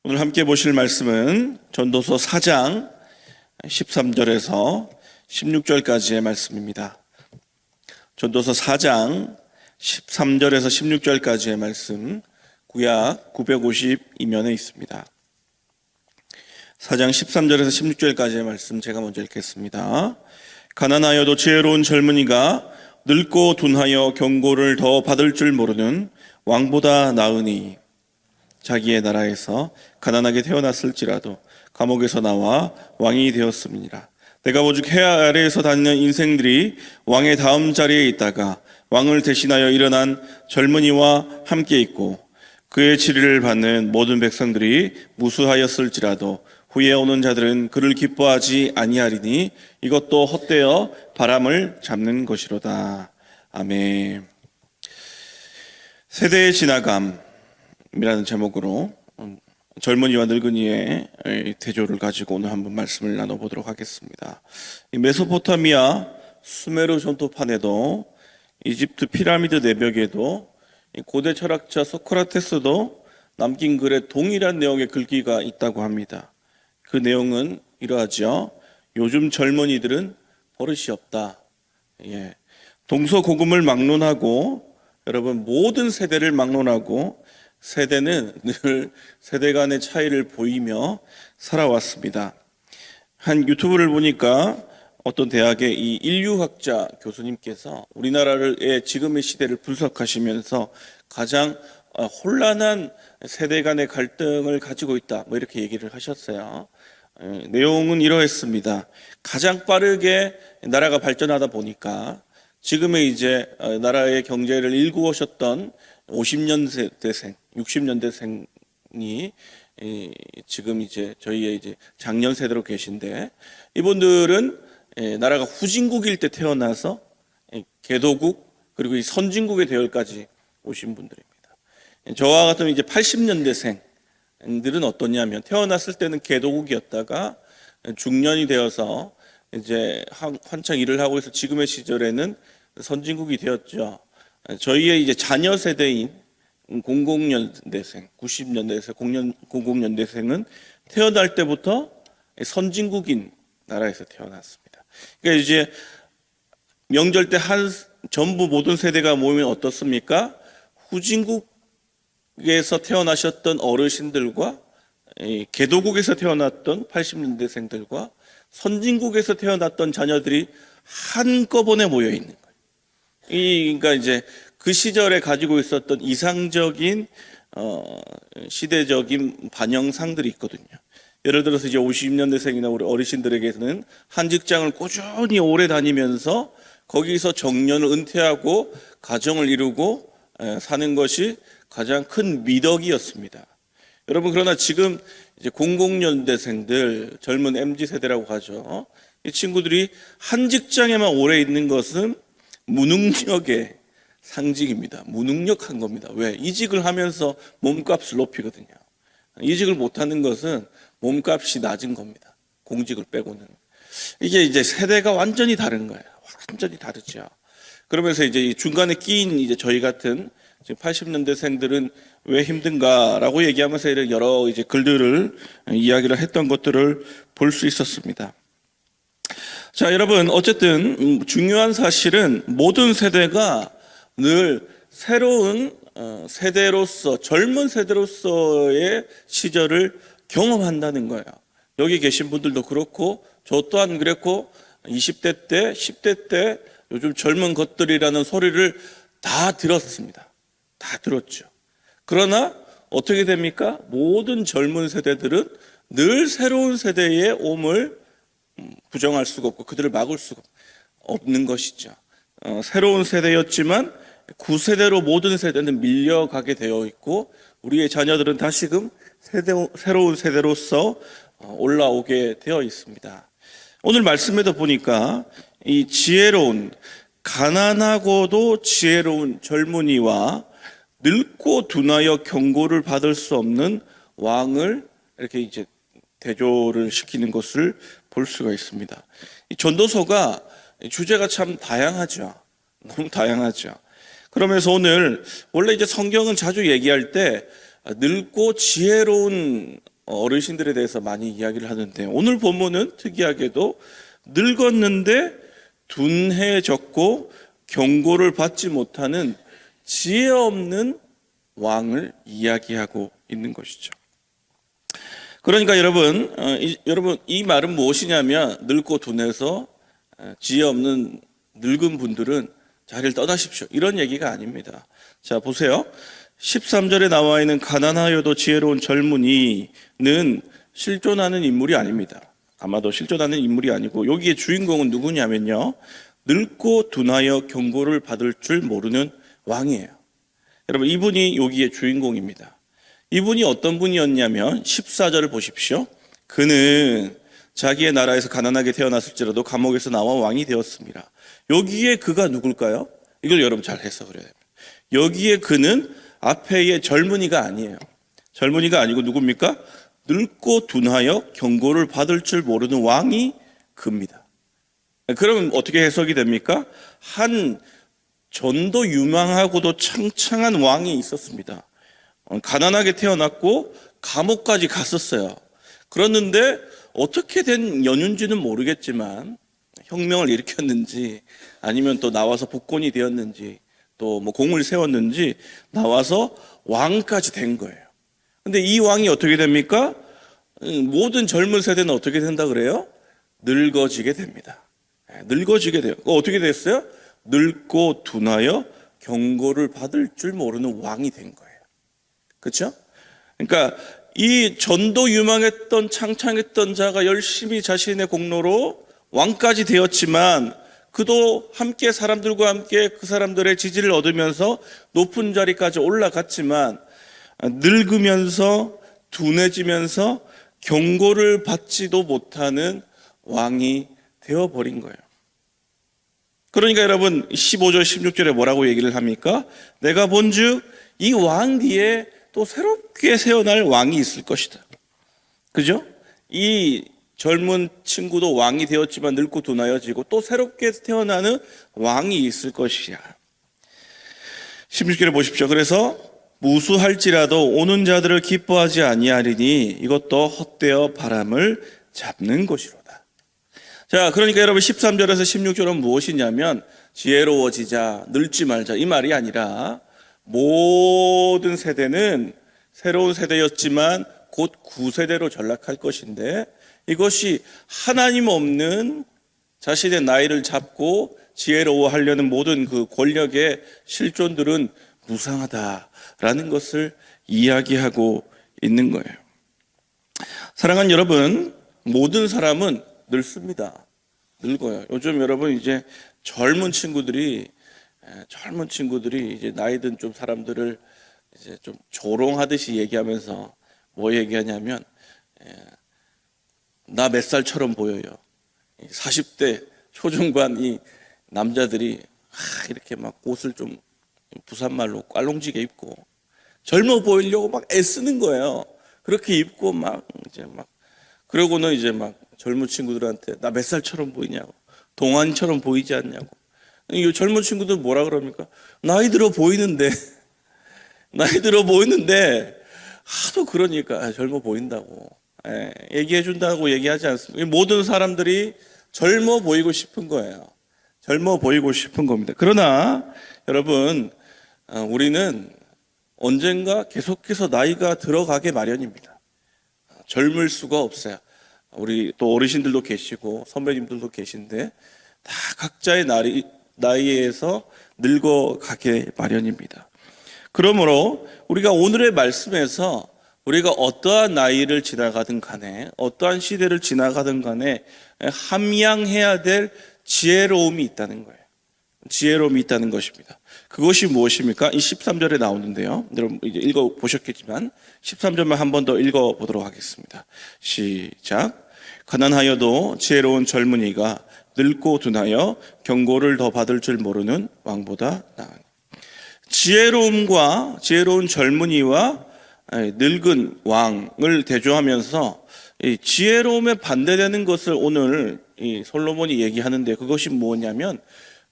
오늘 함께 보실 말씀은 전도서 4장 13절에서 16절까지의 말씀입니다. 전도서 4장 13절에서 16절까지의 말씀, 구약 952면에 있습니다. 4장 13절에서 16절까지의 말씀 제가 먼저 읽겠습니다. 가난하여도 지혜로운 젊은이가 늙고 둔하여 경고를 더 받을 줄 모르는 왕보다 나으니, 자기의 나라에서 가난하게 태어났을지라도 감옥에서 나와 왕이 되었음이니라. 내가 오직 해 아래에서 다니는 인생들이 왕의 다음 자리에 있다가 왕을 대신하여 일어난 젊은이와 함께 있고, 그의 치리를 받는 모든 백성들이 무수하였을지라도 후에 오는 자들은 그를 기뻐하지 아니하리니 이것도 헛되어 바람을 잡는 것이로다. 아멘. 세대의 지나감이라는 제목으로 젊은이와 늙은이의 대조를 가지고 오늘 한번 말씀을 나눠보도록 하겠습니다. 메소포타미아 수메르 전투판에도, 이집트 피라미드 내벽에도, 고대 철학자 소크라테스도 남긴 글에 동일한 내용의 글귀가 있다고 합니다. 그 내용은 이러하죠. 요즘 젊은이들은 버릇이 없다. 동서고금을 막론하고, 여러분, 모든 세대를 막론하고 세대는 늘 세대 간의 차이를 보이며 살아왔습니다. 한 유튜브를 보니까 어떤 대학의 이 인류학자 교수님께서 우리나라의 지금의 시대를 분석하시면서 가장 혼란한 세대 간의 갈등을 가지고 있다, 이렇게 얘기를 하셨어요. 내용은 이러했습니다. 가장 빠르게 나라가 발전하다 보니까 지금의 이제 나라의 경제를 일구오셨던 50년대생, 60년대생이 지금 이제 저희의 이제 작년 세대로 계신데, 이분들은 나라가 후진국일 때 태어나서 개도국 그리고 이 선진국의 대열까지 오신 분들입니다. 저와 같은 이제 80년대생들은 어떠냐면, 태어났을 때는 개도국이었다가 중년이 되어서 이제 한창 일을 하고 있어 지금의 시절에는 선진국이 되었죠. 저희의 이제 자녀 세대인 00년대생, 90년대생, 00년대생은 태어날 때부터 선진국인 나라에서 태어났습니다. 그러니까 이제 명절 때 전부 모든 세대가 모이면 어떻습니까? 후진국에서 태어나셨던 어르신들과 개도국에서 태어났던 80년대생들과 선진국에서 태어났던 자녀들이 한꺼번에 모여 있는 거예요. 그러니까 이제 그 시절에 가지고 있었던 이상적인 시대적인 반영상들이 있거든요. 예를 들어서 이제 50년대생이나 우리 어르신들에게는 한 직장을 꾸준히 오래 다니면서 거기서 정년을 은퇴하고 가정을 이루고 사는 것이 가장 큰 미덕이었습니다. 여러분, 그러나 지금 이제 00년대생들, 젊은 MZ세대라고 하죠. 이 친구들이 한 직장에만 오래 있는 것은 무능력의 상징입니다. 무능력한 겁니다. 왜? 이직을 하면서 몸값을 높이거든요. 이직을 못하는 것은 몸값이 낮은 겁니다. 공직을 빼고는. 이게 이제 세대가 완전히 다른 거예요. 완전히 다르죠. 그러면서 이제 중간에 끼인 이제 저희 같은 지금 80년대생들은 왜 힘든가라고 얘기하면서 이런 여러 이제 글들을 이야기를 했던 것들을 볼 수 있었습니다. 자, 여러분, 어쨌든 중요한 사실은 모든 세대가 늘 새로운 세대로서, 젊은 세대로서의 시절을 경험한다는 거예요. 여기 계신 분들도 그렇고 저 또한 그랬고, 20대 때, 10대 때 요즘 젊은 것들이라는 소리를 다 들었습니다. 다 들었죠. 그러나 어떻게 됩니까? 모든 젊은 세대들은 늘 새로운 세대의 옴을 부정할 수가 없고 그들을 막을 수가 없는 것이죠. 새로운 세대였지만 구세대로 모든 세대는 밀려가게 되어 있고, 우리의 자녀들은 다시금 새로운 세대로서 올라오게 되어 있습니다. 오늘 말씀에도 보니까 이 지혜로운, 가난하고도 지혜로운 젊은이와 늙고 둔하여 경고를 받을 수 없는 왕을 이렇게 이제 대조를 시키는 것을 볼 수가 있습니다. 이 전도서가 주제가 참 다양하죠. 너무 다양하죠. 그러면서 오늘 원래 이제 성경은 자주 얘기할 때 늙고 지혜로운 어르신들에 대해서 많이 이야기를 하는데, 오늘 본문은 특이하게도 늙었는데 둔해졌고 경고를 받지 못하는 지혜 없는 왕을 이야기하고 있는 것이죠. 그러니까 여러분, 이 말은 무엇이냐면, 늙고 둔해서 지혜 없는 늙은 분들은 자리를 떠나십시오, 이런 얘기가 아닙니다. 자, 보세요. 13절에 나와 있는 가난하여도 지혜로운 젊은이는 실존하는 인물이 아닙니다. 아마도 실존하는 인물이 아니고, 여기에 주인공은 누구냐면요, 늙고 둔하여 경고를 받을 줄 모르는 왕이에요. 여러분, 이분이 여기에 주인공입니다. 이분이 어떤 분이었냐면 14절을 보십시오. 그는 자기의 나라에서 가난하게 태어났을지라도 감옥에서 나와 왕이 되었습니다. 여기에 그가 누굴까요? 이걸 여러분 잘 해석을 해야 됩니다. 여기에 그는 앞에의 젊은이가 아니에요. 젊은이가 아니고 누굽니까? 늙고 둔하여 경고를 받을 줄 모르는 왕이 그입니다. 그러면 어떻게 해석이 됩니까? 한 전도 유망하고도 창창한 왕이 있었습니다. 가난하게 태어났고 감옥까지 갔었어요. 그랬는데 어떻게 된 연유인지는 모르겠지만, 혁명을 일으켰는지 아니면 또 나와서 복권이 되었는지 또 뭐 공을 세웠는지 나와서 왕까지 된 거예요. 근데 이 왕이 어떻게 됩니까? 모든 젊은 세대는 어떻게 된다 그래요? 늙어지게 됩니다. 늙어지게 돼요. 어떻게 됐어요? 늙고 둔하여 경고를 받을 줄 모르는 왕이 된 거예요. 그렇죠? 그러니까 이 전도 유망했던 창창했던 자가 열심히 자신의 공로로 왕까지 되었지만, 그도 함께 사람들과 함께 그 사람들의 지지를 얻으면서 높은 자리까지 올라갔지만, 늙으면서 둔해지면서 경고를 받지도 못하는 왕이 되어버린 거예요. 그러니까 여러분, 15절 16절에 뭐라고 얘기를 합니까? 내가 본즉 이 왕 뒤에 또 새롭게 세어날 왕이 있을 것이다. 그죠? 이 젊은 친구도 왕이 되었지만 늙고 둔하여지고 또 새롭게 태어나는 왕이 있을 것이야. 16절에 보십시오. 그래서 무수할지라도 오는 자들을 기뻐하지 아니하리니 이것도 헛되어 바람을 잡는 것이로다. 자, 그러니까 여러분 13절에서 16절은 무엇이냐면, 지혜로워지자, 늙지 말자, 이 말이 아니라 모든 세대는 새로운 세대였지만 곧 구세대로 전락할 것인데, 이것이 하나님 없는 자신의 나이를 잡고 지혜로워하려는 모든 그 권력의 실존들은 무상하다라는 것을 이야기하고 있는 거예요. 사랑하는 여러분, 모든 사람은 늙습니다. 늙어요. 요즘 여러분 이제 젊은 친구들이 이제 나이 든 좀 사람들을 이제 좀 조롱하듯이 얘기하면서 뭐 얘기하냐면, 나 몇 살처럼 보여요. 40대 초중반 이 남자들이 이렇게 막 옷을 좀 부산말로 꽐롱지게 입고 젊어 보이려고 막 애쓰는 거예요. 그렇게 입고 그러고는 이제 막 젊은 친구들한테 나 몇 살처럼 보이냐고, 동안처럼 보이지 않냐고. 이 젊은 친구들 뭐라 그럽니까? 나이 들어 보이는데 하도 그러니까 젊어 보인다고 얘기해 준다고 얘기하지 않습니까? 모든 사람들이 젊어 보이고 싶은 거예요. 젊어 보이고 싶은 겁니다. 그러나 여러분, 우리는 언젠가 계속해서 나이가 들어가게 마련입니다. 젊을 수가 없어요. 우리 또 어르신들도 계시고 선배님들도 계신데 다 각자의 나이에서 늙어가게 마련입니다. 그러므로 우리가 오늘의 말씀에서 우리가 어떠한 나이를 지나가든 간에, 어떠한 시대를 지나가든 간에 함양해야 될 지혜로움이 있다는 거예요. 지혜로움이 있다는 것입니다. 그것이 무엇입니까? 이 13절에 나오는데요. 여러분 이제 읽어보셨겠지만 13절만 한 번 더 읽어보도록 하겠습니다. 시작. 가난하여도 지혜로운 젊은이가 늙고 둔하여 경고를 더 받을 줄 모르는 왕보다 나으니. 지혜로움과 지혜로운 젊은이와 늙은 왕을 대조하면서 지혜로움에 반대되는 것을 오늘 이 솔로몬이 얘기하는데, 그것이 뭐냐면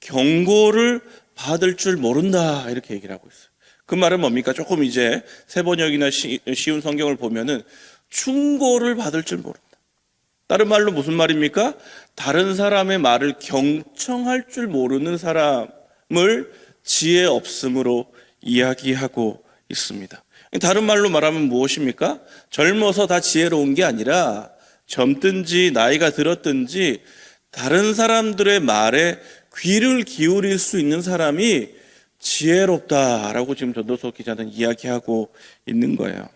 경고를 받을 줄 모른다, 이렇게 얘기를 하고 있어요. 그 말은 뭡니까? 조금 이제 새 번역이나 쉬운 성경을 보면은 충고를 받을 줄 모른다. 다른 말로 무슨 말입니까? 다른 사람의 말을 경청할 줄 모르는 사람을 지혜 없음으로 이야기하고 있습니다. 다른 말로 말하면 무엇입니까? 젊어서 다 지혜로운 게 아니라 젊든지 나이가 들었든지 다른 사람들의 말에 귀를 기울일 수 있는 사람이 지혜롭다라고 지금 전도서 기자는 이야기하고 있는 거예요.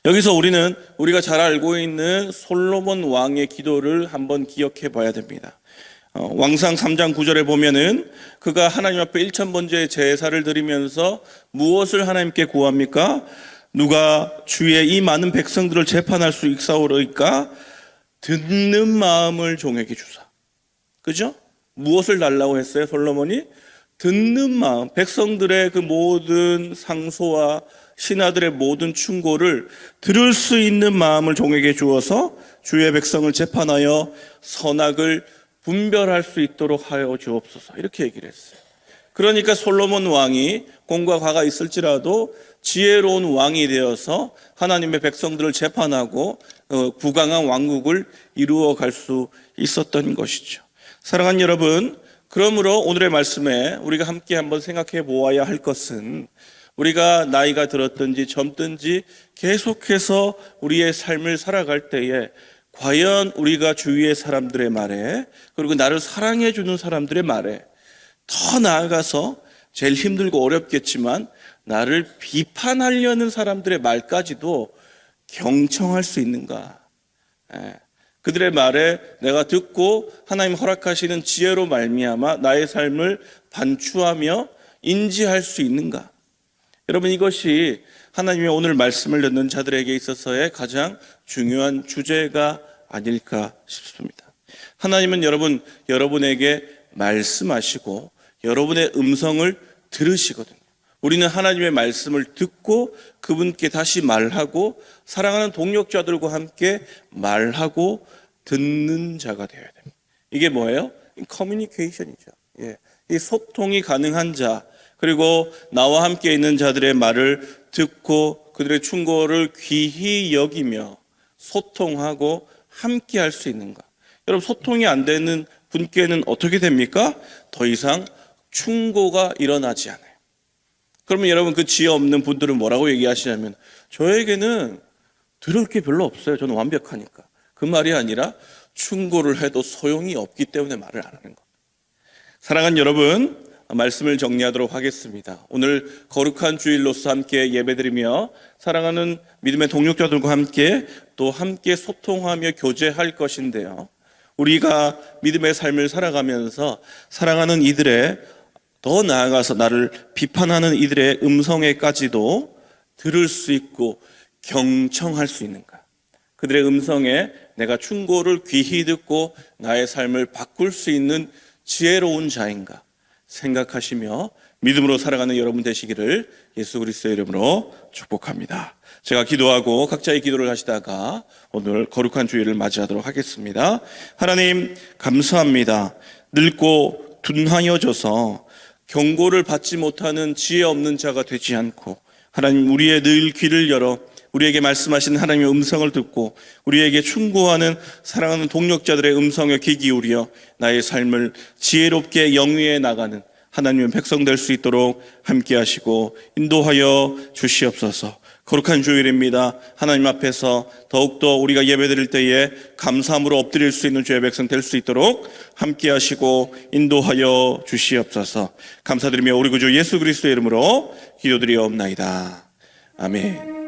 여기서 우리가 잘 알고 있는 솔로몬 왕의 기도를 한번 기억해 봐야 됩니다. 왕상 3장 9절에 보면은 그가 하나님 앞에 1000번째 제사를 드리면서 무엇을 하나님께 구합니까? 누가 주의 이 많은 백성들을 재판할 수 있사오리까? 듣는 마음을 종에게 주사. 그죠? 무엇을 달라고 했어요, 솔로몬이? 듣는 마음, 백성들의 그 모든 상소와 신하들의 모든 충고를 들을 수 있는 마음을 종에게 주어서 주의 백성을 재판하여 선악을 분별할 수 있도록 하여 주옵소서. 이렇게 얘기를 했어요. 그러니까 솔로몬 왕이 공과 과가 있을지라도 지혜로운 왕이 되어서 하나님의 백성들을 재판하고 부강한 왕국을 이루어 갈 수 있었던 것이죠. 사랑하는 여러분, 그러므로 오늘의 말씀에 우리가 함께 한번 생각해 보아야 할 것은 우리가 나이가 들었든지 젊든지 계속해서 우리의 삶을 살아갈 때에 과연 우리가 주위의 사람들의 말에, 그리고 나를 사랑해 주는 사람들의 말에, 더 나아가서 제일 힘들고 어렵겠지만 나를 비판하려는 사람들의 말까지도 경청할 수 있는가? 그들의 말에 내가 듣고 하나님 허락하시는 지혜로 말미암아 나의 삶을 반추하며 인지할 수 있는가? 여러분, 이것이 하나님의 오늘 말씀을 듣는 자들에게 있어서의 가장 중요한 주제가 아닐까 싶습니다. 하나님은 여러분에게 말씀하시고 여러분의 음성을 들으시거든요. 우리는 하나님의 말씀을 듣고 그분께 다시 말하고 사랑하는 동역자들과 함께 말하고 듣는 자가 되어야 됩니다. 이게 뭐예요? 커뮤니케이션이죠. 이 소통이 가능한 자, 그리고 나와 함께 있는 자들의 말을 듣고 그들의 충고를 귀히 여기며 소통하고 함께 할 수 있는가? 여러분, 소통이 안 되는 분께는 어떻게 됩니까? 더 이상 충고가 일어나지 않아요. 그러면 여러분, 그 지혜 없는 분들은 뭐라고 얘기하시냐면 저에게는 들을 게 별로 없어요. 저는 완벽하니까. 그 말이 아니라 충고를 해도 소용이 없기 때문에 말을 안 하는 겁니다. 사랑하는 여러분, 말씀을 정리하도록 하겠습니다. 오늘 거룩한 주일로서 함께 예배드리며 사랑하는 믿음의 동역자들과 함께 또 함께 소통하며 교제할 것인데요. 우리가 믿음의 삶을 살아가면서 사랑하는 이들의, 더 나아가서 나를 비판하는 이들의 음성에까지도 들을 수 있고 경청할 수 있는가? 그들의 음성에 내가 충고를 귀히 듣고 나의 삶을 바꿀 수 있는 지혜로운 자인가 생각하시며 믿음으로 살아가는 여러분 되시기를 예수 그리스도의 이름으로 축복합니다. 제가 기도하고 각자의 기도를 하시다가 오늘 거룩한 주일을 맞이하도록 하겠습니다. 하나님, 감사합니다. 늙고 둔하여져서 경고를 받지 못하는 지혜 없는 자가 되지 않고 하나님, 우리의 늘 귀를 열어 우리에게 말씀하시는 하나님의 음성을 듣고 우리에게 충고하는 사랑하는 동역자들의 음성에 귀 기울여 나의 삶을 지혜롭게 영위해 나가는 하나님의 백성 될 수 있도록 함께 하시고 인도하여 주시옵소서. 거룩한 주일입니다. 하나님 앞에서 더욱더 우리가 예배드릴 때에 감사함으로 엎드릴 수 있는 주의 백성 될 수 있도록 함께 하시고 인도하여 주시옵소서. 감사드리며 우리 구주 예수 그리스도의 이름으로 기도드리옵나이다. 아멘.